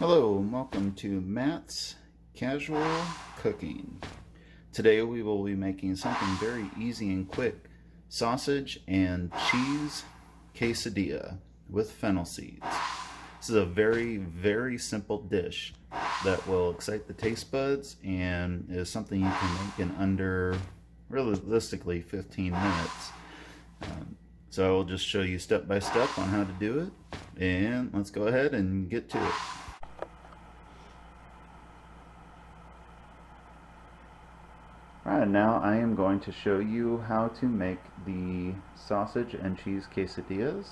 Hello, and welcome to Matt's Casual Cooking. Today we will be making something very easy and quick, sausage and cheese quesadilla with fennel seeds. This is a very simple dish that will excite the taste buds and is something you can make in under, realistically, 15 minutes. So I will just show you step by step on how to do it, and let's go ahead and get to it. Alright, now I am going to show you how to make the sausage and cheese quesadillas.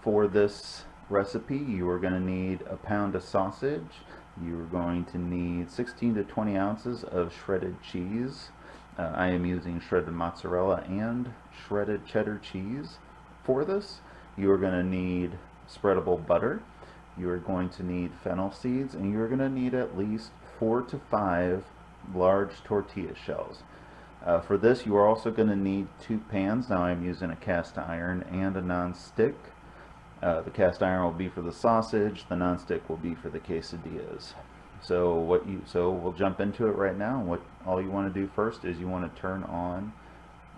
For this recipe, you are going to need a pound of sausage. You're going to need 16 to 20 ounces of shredded cheese. I am using shredded mozzarella and shredded cheddar cheese for this. You are going to need spreadable butter. You are going to need fennel seeds, and you're going to need at least 4 to 5 large tortilla shells. For this, you are also going to need 2 pans. Now I'm using a cast iron and a non-stick. The cast iron will be for the sausage, the non-stick will be for the quesadillas. So we'll jump into it right now. What all you want to do first is you want to turn on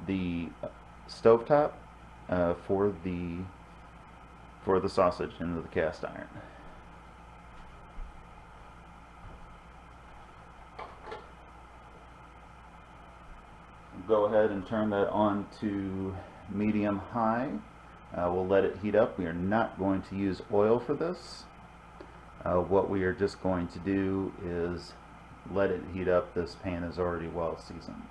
the stovetop for the sausage into the cast iron. Go ahead and turn that on to medium high. We'll let it heat up. We are not going to use oil for this. What we are just going to do is let it heat up. This pan is already well seasoned.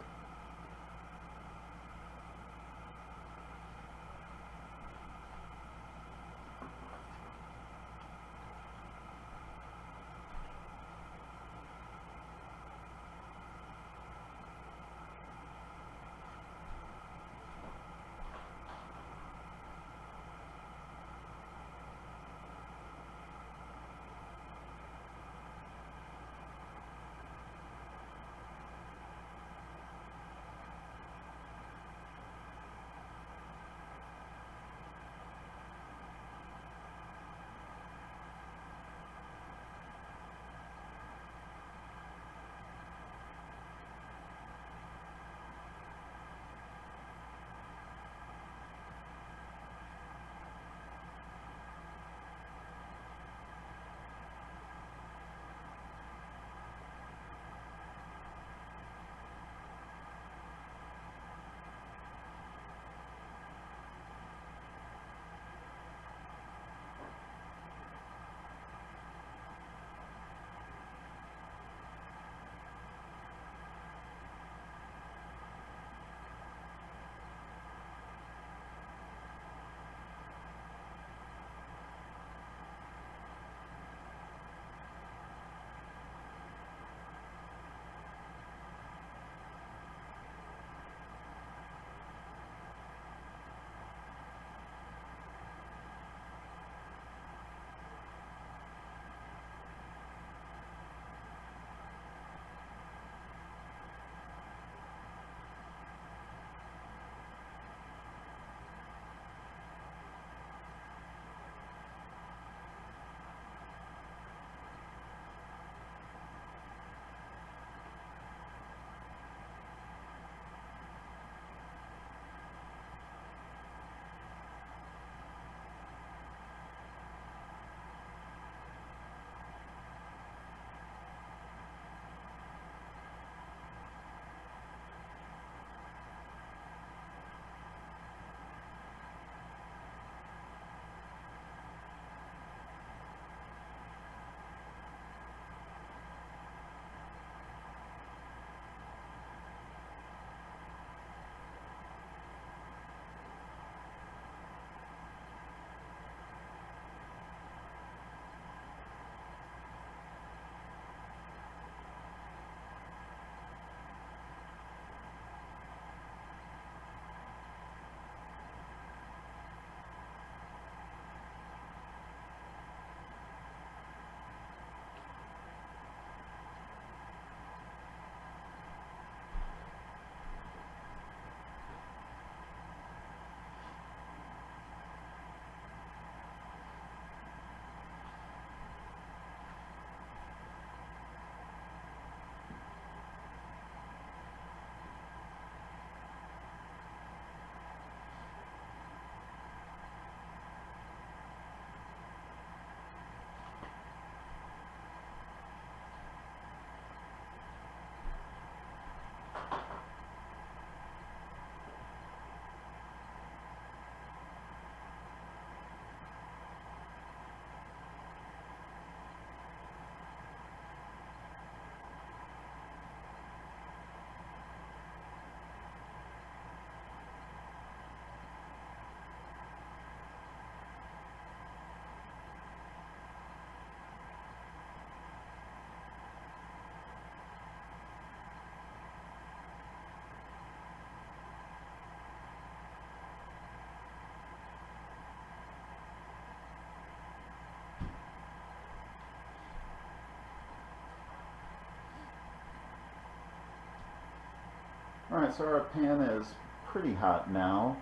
Alright, so our pan is pretty hot now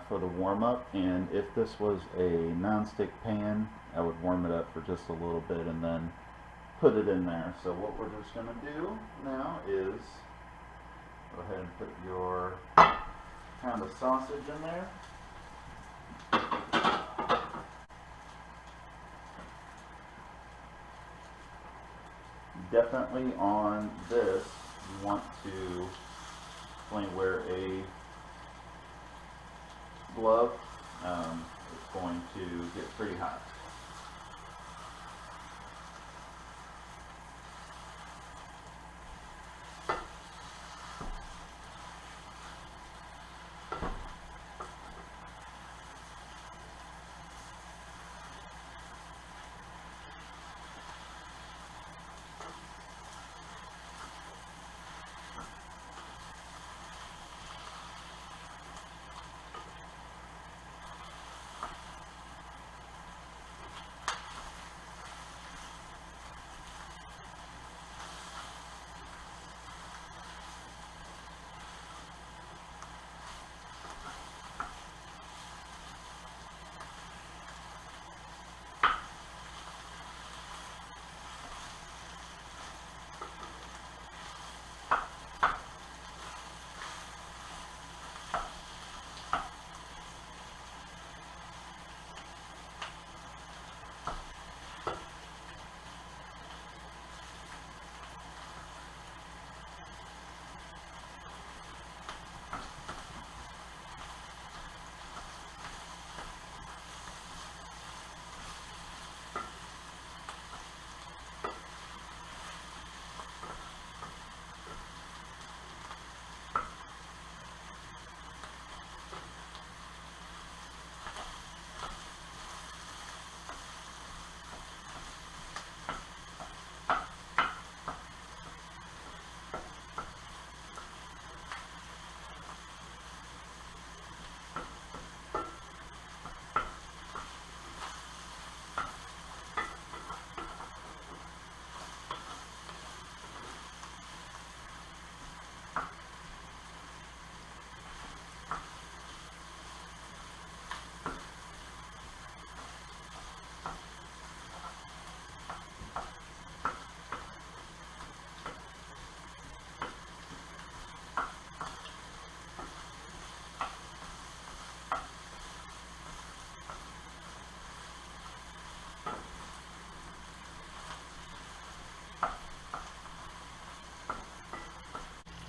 for the warm-up, and if this was a non-stick pan, I would warm it up for just a little bit and then put it in there. So what we're just going to do now is go ahead and put your pound of sausage in there. Definitely on this, you want to definitely wear a glove. It's going to get pretty hot.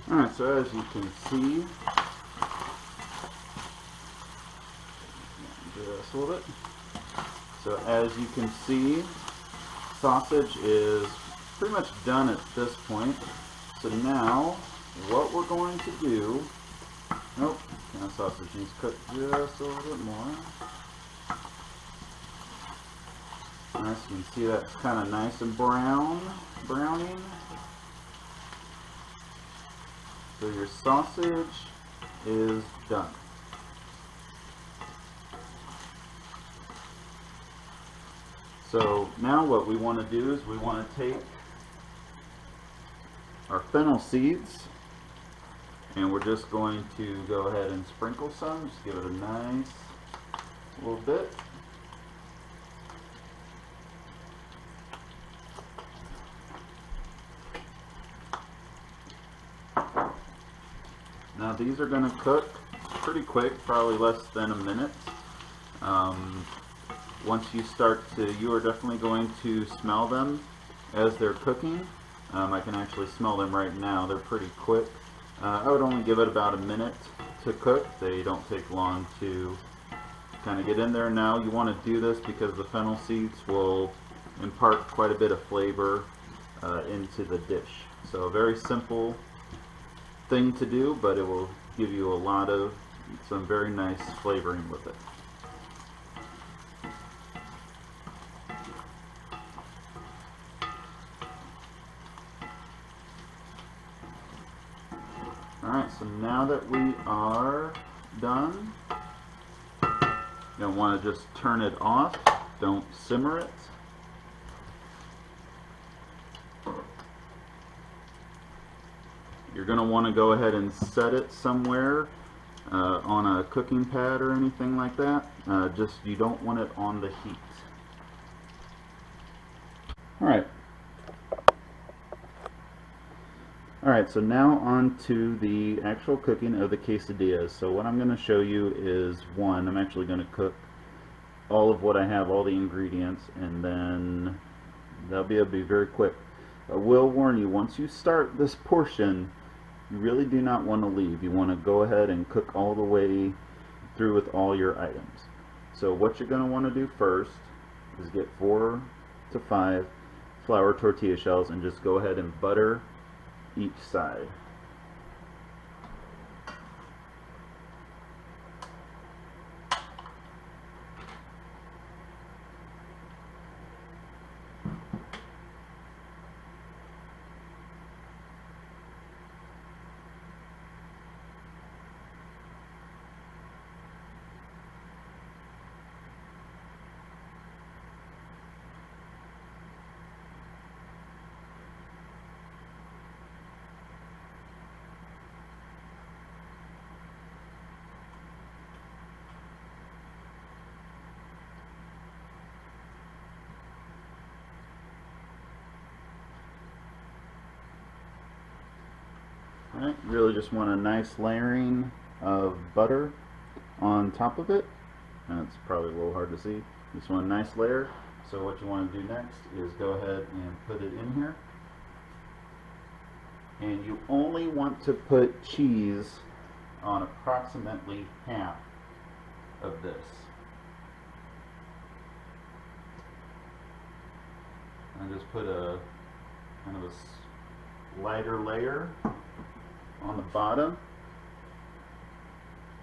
Alright, so as you can see, just a little bit. So as you can see, sausage is pretty much done at this point. So now, what we're going to do, nope, that sausage needs cooked just a little bit more. Alright, so you can see that's kind of nice and browning. So your sausage is done. So now what we want to do is we want to take our fennel seeds and we're just going to go ahead and sprinkle some. Just give it a nice little bit. Now these are going to cook pretty quick, probably less than a minute. Once you start to, you are definitely going to smell them as they're cooking. I can actually smell them right now. They're pretty quick. I would only give it about a minute to cook. They don't take long to kind of get in there. Now you want to do this because the fennel seeds will impart quite a bit of flavor into the dish. So a very simple thing to do, but it will give you some very nice flavoring with it. Alright, so now that we are done, you'll want to just turn it off, don't simmer it. You're going to want to go ahead and set it somewhere on a cooking pad or anything like that. Just you don't want it on the heat. Alright. Alright, so now on to the actual cooking of the quesadillas. So what I'm going to show you is, one, I'm actually going to cook all of what I have, all the ingredients, and then that'll be very quick. I will warn you, once you start this portion, you really do not want to leave. You want to go ahead and cook all the way through with all your items. So what you're going to want to do first is get 4 to 5 flour tortilla shells and just go ahead and butter each side. Alright, you really just want a nice layering of butter on top of it. And it's probably a little hard to see. You just want a nice layer. So what you want to do next is go ahead and put it in here. And you only want to put cheese on approximately half of this. And just put a kind of a lighter layer on the bottom.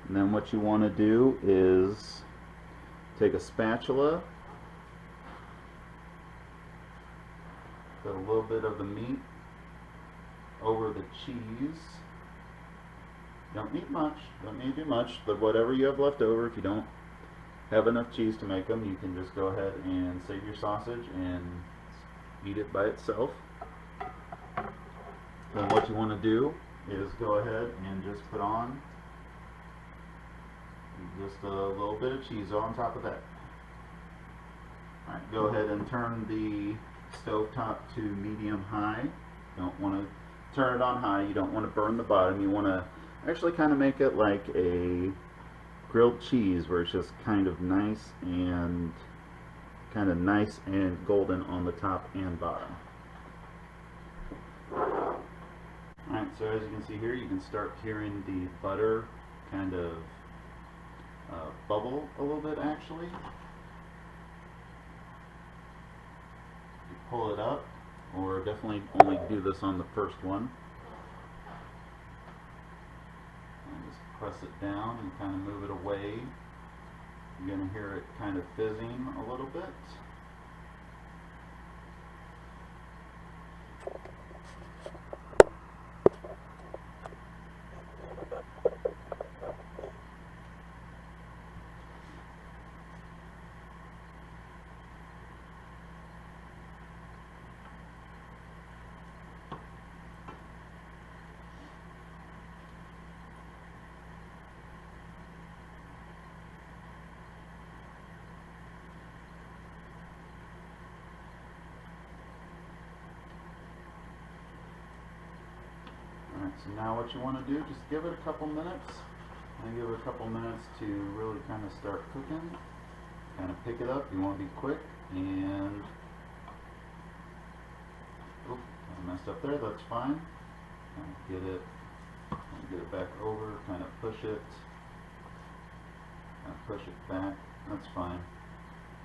And then what you want to do is take a spatula, put a little bit of the meat over the cheese. Don't need much, don't need to do much, but whatever you have left over, if you don't have enough cheese to make them, you can just go ahead and save your sausage and eat it by itself. Then what you want to do is go ahead and just put on just a little bit of cheese on top of that. Alright, go ahead and turn the stove top to medium high. Don't want to turn it on high, you don't want to burn the bottom. You want to actually kind of make it like a grilled cheese where it's just kind of nice and golden on the top and bottom. Alright, so as you can see here, you can start hearing the butter kind of bubble a little bit actually. You pull it up, or definitely only do this on the first one. And just press it down and kind of move it away. You're going to hear it kind of fizzing a little bit. So now what you want to do, just give it a couple minutes, and give it a couple minutes to really kind of start cooking. Kind of pick it up, you want to be quick, and oh, I messed up there, that's fine. Kind of get it back over, kind of push it, kind of push it back, that's fine.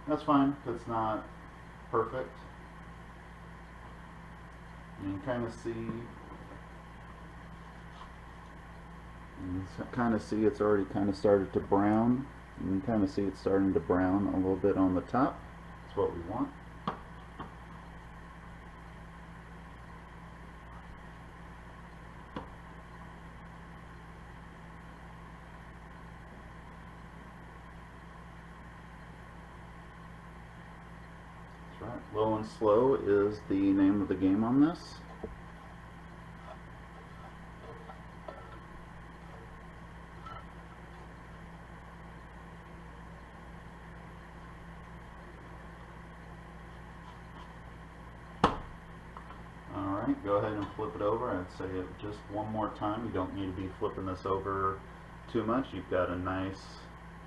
That's fine, it's not perfect. You can kind of see it's already kind of started to brown. You can kind of see it's starting to brown a little bit on the top. That's what we want. That's right. Low and slow is the name of the game on this. point, go ahead and flip it over. I'd say it just one more time. You don't need to be flipping this over too much. You've got a nice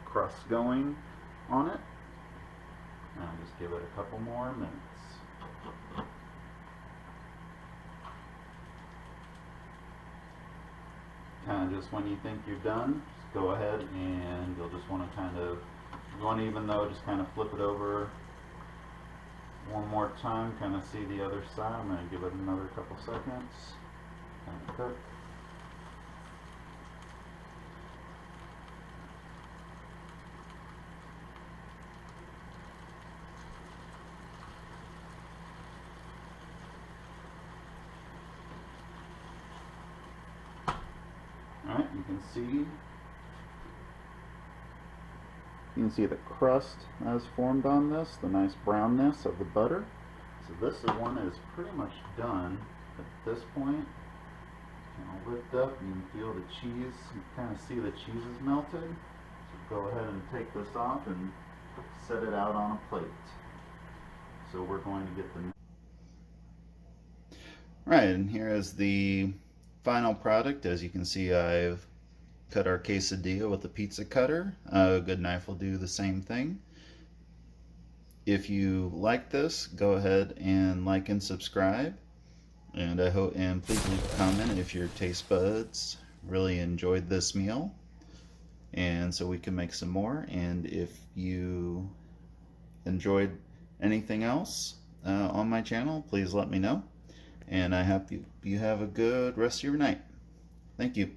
crust going on it. Now just give it a couple more minutes. Kind of just when you think you're done, just go ahead and you'll just want to kind of, you want to, even though, just kind of flip it over one more time, kind of see the other side. I'm going to give it another couple seconds, kind of cook. Alright, you can see the crust has formed on this, the nice brownness of the butter. So this one is pretty much done at this point. Kind of lift up, you can feel the cheese, you kind of see the cheese is melted. So go ahead and take this off and set it out on a plate. So we're going to get the... Right, and here is the final product. As you can see, I've cut our quesadilla with a pizza cutter. A good knife will do the same thing. If you like this, go ahead and like and subscribe. And I hope, and please leave a comment if your taste buds really enjoyed this meal, and so we can make some more. And if you enjoyed anything else on my channel, please let me know. And I hope you have a good rest of your night. Thank you.